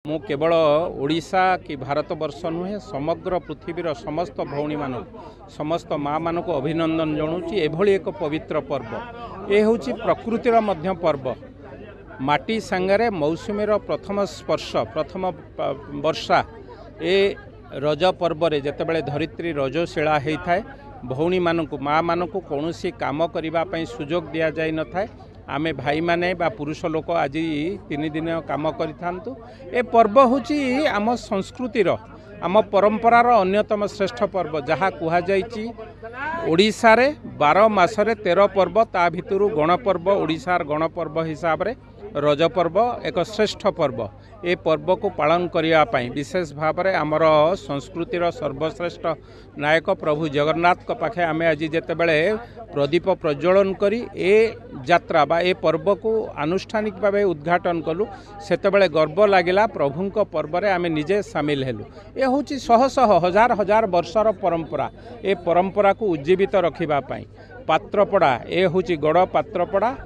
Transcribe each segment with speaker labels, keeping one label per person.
Speaker 1: मु केवल ओडिशा कि भारत वर्ष नुहे समग्र पृथ्वीर समस्त भौणी मान समस्त माँ मान को अभिनंदन जनाऊँ। एभली एक पवित्र पर्व ये हूँ प्रकृतिर मध्य पर्व। माटी सांगरे मौसुमीर प्रथम स्पर्श प्रथम वर्षा ए रज पर्व रे जेतेबेले धरित्री रजशिला होता है भौणी मानू माँ मानू कौन काम करने सुजोग दि जाए न था। आमे भाई माने बा पुरुष लोक आज 3 दिन काम करिथांतु। ए पर्व होची आम संस्कृतिर आम परंपरार अन्यतम श्रेष्ठ पर्व जहाँ कुहा जाइछि ओडिशा रे 12 मासरे 13 पर्व ता भितरु गणपर्व ओडिशार गणपर्व हिसाब रे रज पर्व एक श्रेष्ठ पर्व। ए पर्व को पालन करने विशेष भाव में आमर संस्कृतिर सर्वश्रेष्ठ नायक प्रभु जगन्नाथ को पाखे आमे आज जेतेबेले प्रदीप प्रज्वलन करी ए यात्रा बा ए पर्व को आनुष्ठानिक भाव उद्घाटन कलु सेतेबेले गर्व लागिला। प्रभुंक पर्व रे आमे निजे सामिल हेलु। ए होची शह शह हजार हजार वर्षर परंपरा। ए परंपरा को उज्जीवित रखिबा पई पात्रपड़ा ए होची गड़ पात्रपड़ा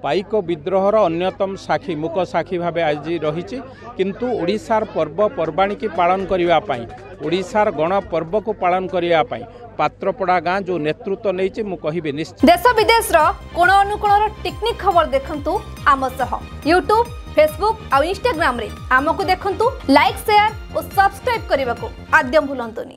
Speaker 1: पाइक विद्रोहर अन्यतम साक्षी मुक साक्षी भाव आज रही। किंतु ओडिशार पर्व पर्वाणी की पालन करने ओडिशार गण पर्व को पालन करने पात्रपड़ा गाँ जो नेतृत्व नहीं मु कहिबे निश्चित।
Speaker 2: देश विदेश कोण अनुकोण टेक्निक खबर देखंतु आम सह यूट्यूब फेसबुक और इंस्टाग्राम रे आमको देखंतु लाइक शेयर और सब्सक्राइब करने को आद्यम भूलंतुनी।